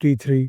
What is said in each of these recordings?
T3,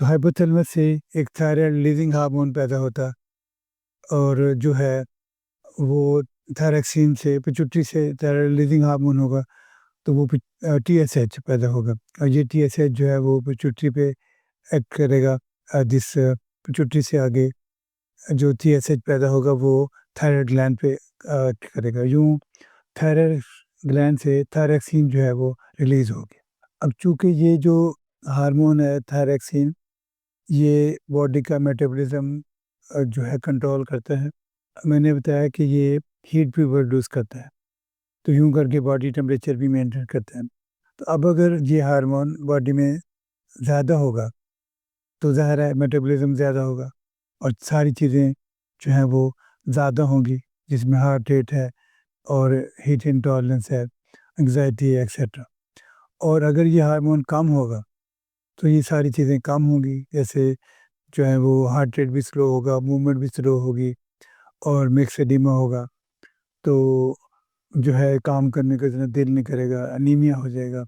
تو hypothalamus سے ایک تھائرائڈ ریلیزنگ ہارمون پیدا ہوتا، اور جو ہے وہ تھائریکسین سے پچوٹری سے تھائرائڈ ریلیزنگ ہارمون ہوگا، تو وہ ٹی ایس ایچ پیدا ہوگا، اور یہ ٹی ایس ایچ جو ہے وہ پچوٹری پہ ایکٹ کرے گا. جس پچوٹری سے آگے جو ٹی ایس ایچ پیدا ہوگا وہ تھائرائڈ گلینڈ پہ ایکٹ کرے گا. یوں تھائرائڈ گلینڈ سے تھائریکسین جو ہے وہ ریلیز ہوگی. اب چونکہ یہ جو ہارمون ہے تھائریکسین، یہ باڈی کا میٹابولزم جو ہے کنٹرول کرتا ہے. میں نے بتایا کہ یہ ہیٹ بھی پروڈیوس کرتا ہے، تو یوں کر کے باڈی ٹمپریچر بھی مینٹین کرتا ہے. تو اب اگر یہ ہارمون باڈی میں زیادہ ہوگا تو ظاہر ہے میٹابولزم زیادہ ہوگا، اور ساری چیزیں جو ہیں وہ زیادہ ہوں گی، جس میں ہارٹ ریٹ ہے اور ہیٹ انٹالرنس ہے، انگزائٹی ہے ایکسیٹرا. اور اگر یہ ہارمون کم ہوگا تو یہ ساری چیزیں کم ہوں گی، جیسے جو ہے وہ ہارٹ ریٹ بھی سلو ہوگا، موومنٹ بھی سلو ہوگی، اور مکس ایڈیما ہوگا، تو جو ہے کام کرنے کا اتنا دل نہیں کرے گا، انیمیا ہو جائے گا.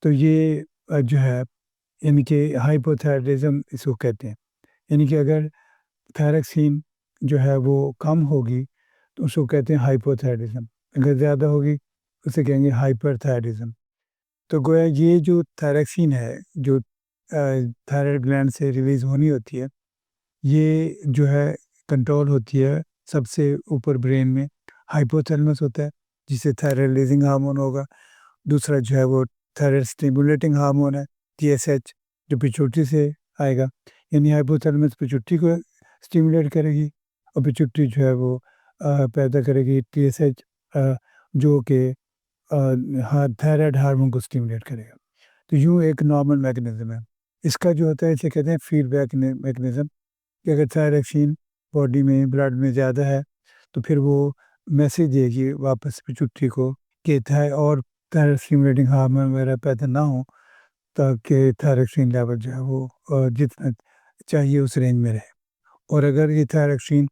تو یہ جو ہے یعنی کہ ہائپوتھائرائڈزم اس کو کہتے ہیں. یعنی کہ اگر تھائریکسین جو ہے وہ کم ہوگی تو اس کو کہتے ہیں ہائپوتھائرائڈزم، اگر زیادہ ہوگی اسے کہیں گے ہائپر تھائرائڈزم. تو گویا یہ جو تھائریکسین ہے جو تھائرائڈ گلینڈ سے ریلیز ہونی ہوتی ہے، یہ جو ہے کنٹرول ہوتی ہے سب سے اوپر برین میں. ہائپوتھیلمس ہوتا ہے جس سے تھائرائڈ ریلیزنگ ہارمون ہوگا. دوسرا جو ہے وہ تھائرائڈ اسٹیمولیٹنگ ہارمون ہے ٹی ایس ایچ، جو پچوٹری سے آئے گا. یعنی ہائپوتھیلمس پچوٹری کو اسٹیمولیٹ کرے گی، اور پچوٹری جو ہے وہ پیدا کرے گی ٹی ایس ایچ، جو کہ تھائرائڈ ہارمون کو اسٹیمولیٹ کرے گا. تو یوں ایک نارمل میکنزم ہے. اس کا جو ہوتا ہے اسے کہتے ہیں فیڈ بیک میکنزم، کہ اگر تھائریکسین باڈی میں بلڈ میں زیادہ ہے تو پھر وہ میسیج دے گی واپس پچوٹری کو کہ اور تھائرائڈ اسٹیمولیٹنگ ہارمون وغیرہ پیدا نہ ہوں، تاکہ تھائریکسین لیول جو ہے وہ جتنا چاہیے اس رینج میں رہے. اور اگر یہ تھائریکسین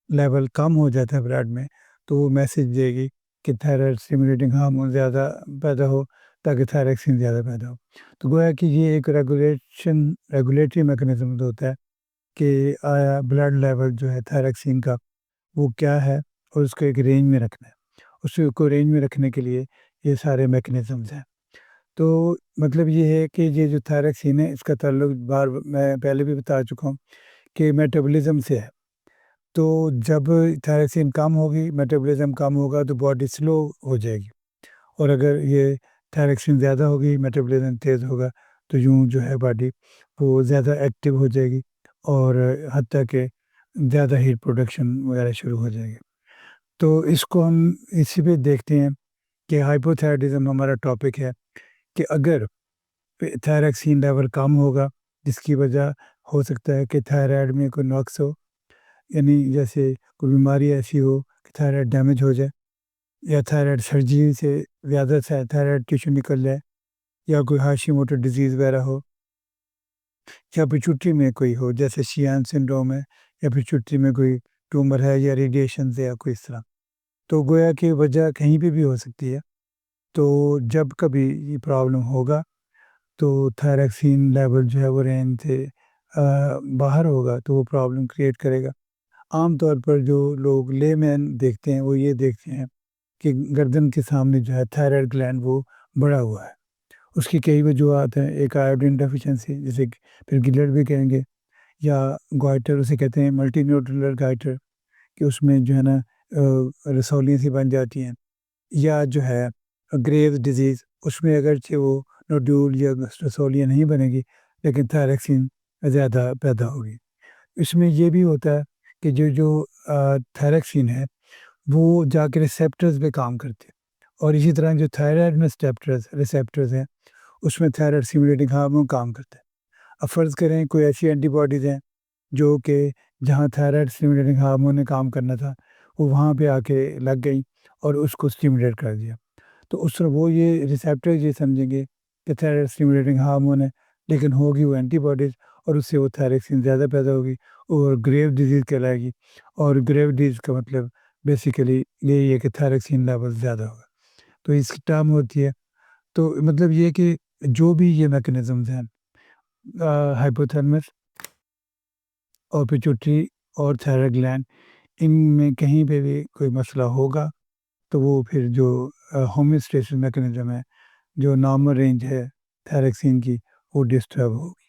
لیول کم ہو جاتا ہے بلڈ میں تو وہ میسیج دے گی کہ تھائرائڈ اسٹیمولیٹنگ ہارمون زیادہ پیدا ہو، تاکہ تھائریکسین زیادہ پیدا ہو. تو گویا کہ یہ ایک ریگولیٹری میکنزم ہوتا ہے کہ آیا بلڈ لیول جو ہے تھائریکسین کا وہ کیا ہے، اور اس کو ایک رینج میں رکھنا ہے. اس کو رینج میں رکھنے کے لیے یہ سارے میکنزمز ہیں. تو مطلب یہ ہے کہ یہ جو تھائریکسین ہے اس کا تعلق میں پہلے بھی بتا چکا ہوں کہ میٹابولزم سے ہے. تو جب تھائریکسین کم ہوگی، میٹابولزم کم ہوگا تو باڈی سلو ہو جائے گی، اور اگر یہ تھائریکسین زیادہ ہوگی، میٹابولزم تیز ہوگا، تو یوں جو ہے باڈی وہ زیادہ ایکٹیو ہو جائے گی، اور حتیٰ کہ زیادہ ہیٹ پروڈکشن وغیرہ شروع ہو جائے گی. تو اس کو ہم اسی پہ دیکھتے ہیں کہ ہائپوتھائرائڈزم ہمارا ٹاپک ہے، کہ اگر تھائریکسین لیول کم ہوگا جس کی وجہ ہو سکتا ہے کہ تھائرائڈ میں کوئی نقص ہو، یعنی جیسے کوئی بیماری ایسی ہو کہ تھائرائڈ ڈیمیج ہو جائے، یا تھائرائڈ سرجری سے زیادہ تھائرائڈ ٹیشو نکل جائے، یا کوئی ہاشی موٹو ڈیزیز وغیرہ ہو، یا پچوٹری میں کوئی ہو جیسے شیان سنڈروم ہے، یا پچوٹری میں کوئی ٹیومر ہے، یا ریڈیشن سے، یا کوئی اس طرح. تو گویا کہ وجہ کہیں پہ بھی ہو سکتی ہے. تو جب کبھی یہ پرابلم ہوگا تو تھائریکسین لیول جو ہے وہ رینج سے باہر ہوگا تو وہ پرابلم کریٹ کرے گا. عام طور پر جو لوگ لے مین دیکھتے ہیں وہ یہ دیکھتے ہیں کہ گردن کے سامنے جو ہے تھائرائڈ گلینڈ وہ بڑا ہوا ہے. اس کی کئی وجوہات ہیں. ایک آیوڈین ڈیفیشنسی، جسے پھر گلٹ بھی کہیں گے، یا گوائٹر اسے کہتے ہیں، ملٹی نیوٹرلر گائٹر، کہ اس میں جو ہے نا رسولیاں سی بن جاتی ہیں، یا جو ہے گریوز ڈیزیز، اس میں اگرچہ وہ نوڈیول یا رسولیاں نہیں بنے گی لیکن تھائریکسین زیادہ پیدا ہوگی. اس میں یہ بھی ہوتا ہے کہ جو تھائریکسین ہے وہ جا کے ریسیپٹرز پہ کام کرتے ہیں، اور اسی طرح جو تھائرائڈ میں ریسیپٹرز ہیں اس میں تھائرائڈ اسٹیمولیٹنگ ہارمون کام کرتا ہے. اب فرض کریں کوئی ایسی اینٹی باڈیز ہیں جو کہ جہاں تھائرائڈ اسٹیمولیٹنگ ہارمون نے کام کرنا تھا وہ وہاں پہ آ کے لگ گئی اور اس کو اسٹیمولیٹ کر دیا. تو اس طرح وہ یہ ریسیپٹر یہ سمجھیں گے کہ تھائرائڈ اسٹیمولیٹنگ ہارمون ہے، لیکن ہوگی وہ اینٹی باڈیز، اور اس سے وہ تھائریکسین زیادہ پیدا ہوگی اور گریو ڈیزیز کہلائے گی. اور گریو ڈیزیز کا مطلب بیسیکلی یہی ہے کہ تھائریکسین لیول زیادہ ہوگا. تو اس کی ٹرم ہوتی ہے. تو مطلب یہ کہ جو بھی یہ میکنزمز ہیں، ہائپوتھیلمس اور پیچوٹری اور تھائرائڈ گلینڈ، ان میں کہیں پہ بھی کوئی مسئلہ ہوگا تو وہ پھر جو ہومیوسٹیسس میکانزم ہے، جو نارمل رینج ہے تھائرکسین کی، وہ ڈسٹرب ہوگی۔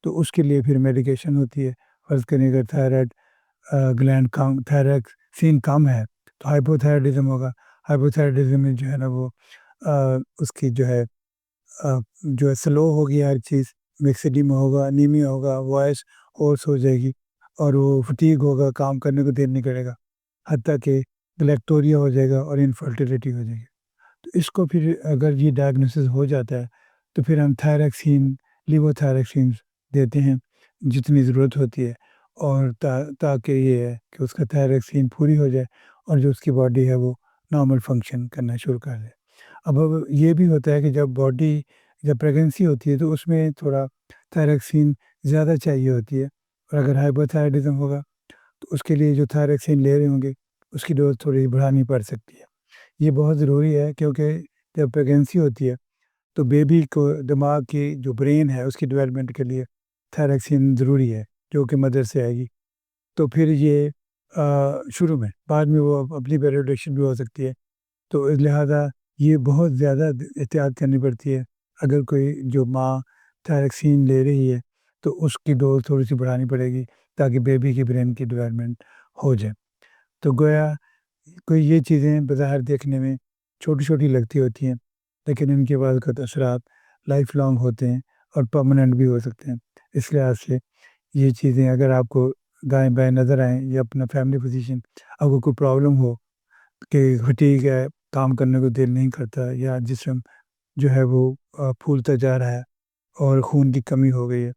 تو اس کے لیے پھر میڈیکیشن ہوتی ہے۔ فرض کریں اگر تھائرائڈ گلینڈ کم، تھائرکسین کم ہے تو ہائپوتھائرائڈزم ہوگا۔ ہائپوتھائرائڈزم میں جو ہے نا وہ اس کی جو ہے سلو ہوگی ہر چیز، میکسیڈیما ہوگا، انیمیا ہوگا، وائس ہورس ہو جائے گی، اور وہ فٹیگ ہوگا، کام کرنے کو دل نہیں کرے گا، حتیٰ کہ گلیکٹوریا ہو جائے گا اور انفرٹیلیٹی ہو جائے گی۔ تو اس کو پھر اگر یہ ڈائگنوسس ہو جاتا ہے تو پھر ہم تھائرکسین، لیووتھائرکسین دیتے ہیں جتنی ضرورت ہوتی ہے، اور تاکہ یہ ہے کہ اس کا تھائرکسین پوری ہو جائے اور جو اس کی باڈی ہے وہ نارمل فنکشن کرنا شروع کر دے۔ اب یہ بھی ہوتا ہے کہ جب پریگنسی ہوتی ہے تو اس میں تھوڑا تھائرکسین زیادہ چاہیے ہوتی ہے، اور اگر ہائپوتھائرائڈزم ہوگا تو اس کے لیے جو تھائرکسین لے رہے ہوں گے اس کی ڈوز تھوڑی بڑھانی پڑ سکتی ہے۔ یہ بہت ضروری ہے کیونکہ جب پریگنسی ہوتی ہے تو بیبی کو دماغ کی جو برین ہے اس کی ڈیولپمنٹ کے لیے تھائرکسین ضروری ہے، جو کہ مدر سے آئے گی۔ تو پھر یہ شروع میں، بعد میں وہ اپنی پہ ریڈکشن بھی ہو سکتی ہے، تو لہٰذا یہ بہت زیادہ احتیاط کرنی پڑتی ہے۔ اگر کوئی جو ماں تھائرکسین لے رہی ہے تو اس کی ڈوز تھوڑی سی بڑھانی پڑے گی تاکہ بیبی کی برین کی ڈیولپمنٹ ہو جائے۔ تو گویا کوئی یہ چیزیں بظاہر دیکھنے میں چھوٹی چھوٹی لگتی ہوتی ہیں، لیکن ان کے بعد کا اثرات لائف لانگ ہوتے ہیں اور پرماننٹ بھی ہو سکتے ہیں۔ اس لحاظ سے یہ چیزیں اگر آپ کو دائیں بائیں نظر آئیں یا اپنا فیملی فزیشین، آپ کو کوئی پرابلم ہو کہ فٹیگ ہے، کام کرنے کو دل نہیں کرتا، یا جسم جو ہے وہ پھولتا جا رہا ہے اور خون کی کمی ہو گئی ہے،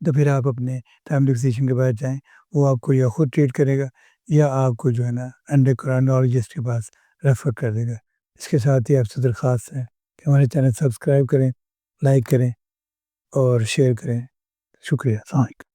تو پھر آپ اپنے فیملی فزیشین کے پاس جائیں۔ وہ آپ کو یا خود ٹریٹ کرے گا یا آپ کو جو ہے نا انڈوکرائنالوجسٹ کے پاس ریفر کر دے گا۔ اس کے ساتھ ہی آپ سے درخواست ہے کہ ہمارے چینل سبسکرائب کریں، لائک کریں اور شیئر کریں۔ شکریہ، السلام علیکم۔